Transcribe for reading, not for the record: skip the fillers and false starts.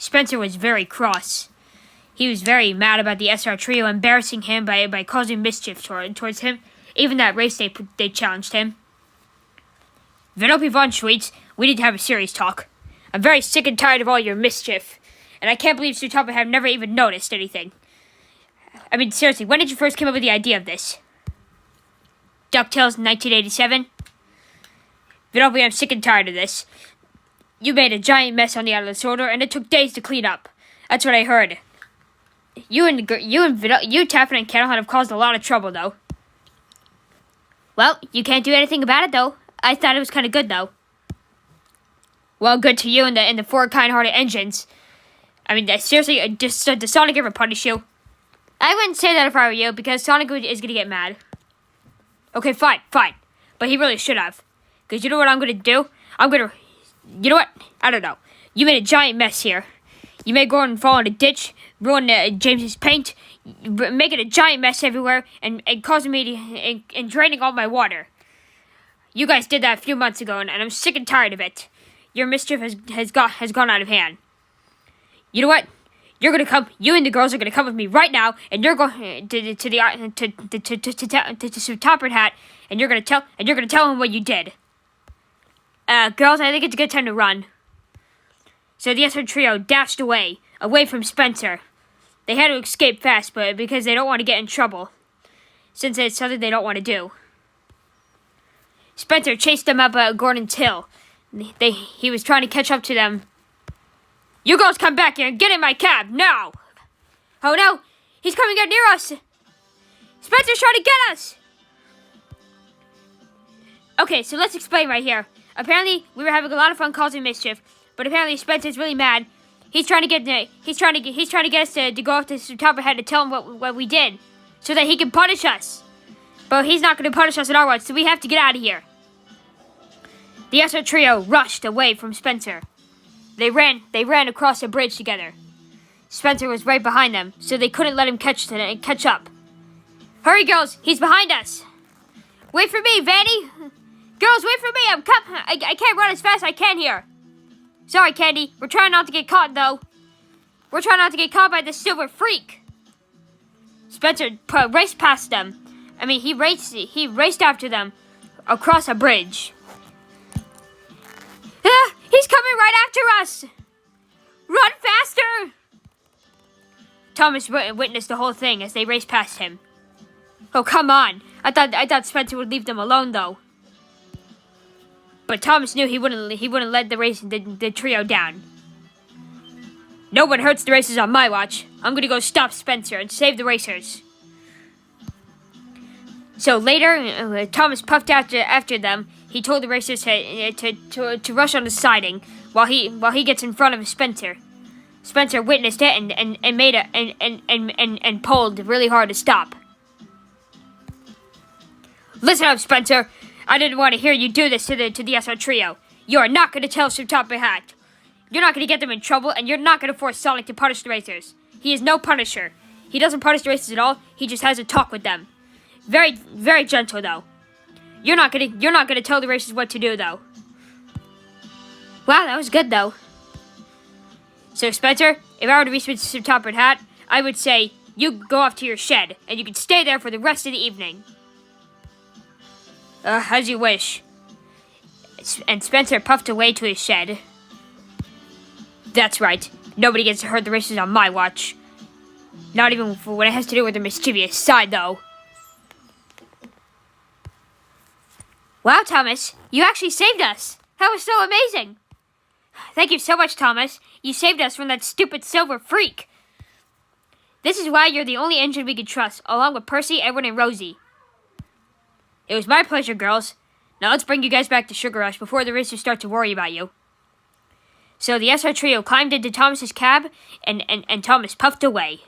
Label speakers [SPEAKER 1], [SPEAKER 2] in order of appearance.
[SPEAKER 1] Spencer was very cross. He was very mad about the SR Trio embarrassing him by causing mischief towards him. Even that race they challenged him. Vanellope Von Schweetz, we need to have a serious talk. I'm very sick and tired of all your mischief. And I can't believe Taffyta have never even noticed anything. I mean, seriously, when did you first come up with the idea of this? DuckTales 1987? Vanellope, I'm sick and tired of this. You made a giant mess on the Atlas Order, and it took days to clean up. That's what I heard. You, Taffyta, and Candlehead have caused a lot of trouble, though. Well, you can't do anything about it, though. I thought it was kind of good, though. Well, good to you and the four kind-hearted engines. I mean, seriously, does Sonic ever punish you? I wouldn't say that if I were you, because Sonic is going to get mad. Okay, fine. But he really should have. Because you know what I'm going to do? You know what? I don't know. You made a giant mess here. You made Gordon fall in a ditch, ruin James's paint, making a giant mess everywhere, and causing me to, and draining all my water. You guys did that a few months ago, and I'm sick and tired of it. Your mischief has gone out of hand. You know what? You're gonna come. You and the girls are gonna come with me right now, and you're going to Topper Hat, and you're gonna tell him what you did. Girls, I think it's a good time to run. So the SR Trio dashed away from Spencer. They had to escape fast, but because they don't want to get in trouble, since it's something they don't want to do. Spencer chased them up Gordon's Hill. He was trying to catch up to them. You girls come back here and get in my cab, now! Oh no, he's coming out near us! Spencer's trying to get us! Okay, so let's explain right here. Apparently, we were having a lot of fun causing mischief, but apparently Spencer's really mad. He's trying to get us to go off to Topper Head to tell him what we did, so that he can punish us. But he's not going to punish us in our words, so we have to get out of here. The SR Trio rushed away from Spencer. They ran across a bridge together. Spencer was right behind them, so they couldn't let him catch up. Hurry, girls! He's behind us! Wait for me, Vanny! Girls, wait for me! I can't run as fast as I can here. Sorry, Candy. We're trying not to get caught, though. We're trying not to get caught by this silver freak. Spencer raced past them. I mean, he raced after them across a bridge. He's coming right after us! Run faster! Thomas witnessed the whole thing as they raced past him. Oh, come on. I thought Spencer would leave them alone, though. But Thomas knew he wouldn't let the trio down. No one hurts the racers on my watch. I'm gonna go stop Spencer and save the racers. So later, Thomas puffed after them. He told the racers to rush on the siding while he gets in front of Spencer. Spencer witnessed it and pulled really hard to stop. Listen up, Spencer. I didn't want to hear you do this to the SR Trio. You are not going to tell Taffyta Hat. You're not going to get them in trouble, and you're not going to force Sonic to punish the racers. He is no punisher. He doesn't punish the racers at all. He just has a talk with them. Very, very gentle, though. You're not gonna tell the racers what to do, though. Wow, that was good, though. So, Spencer, if I were to be Taffyta Hat, I would say you go off to your shed, and you can stay there for the rest of the evening. As you wish. And Spencer puffed away to his shed. That's right. Nobody gets to hurt the racers on my watch. Not even for when it has to do with their mischievous side, though. Wow, Thomas, you actually saved us. That was so amazing. Thank you so much, Thomas. You saved us from that stupid silver freak. This is why you're the only engine we can trust, along with Percy, Edward, and Rosie. It was my pleasure, girls. Now let's bring you guys back to Sugar Rush before the racers start to worry about you. So the SR Trio climbed into Thomas's cab, and Thomas puffed away.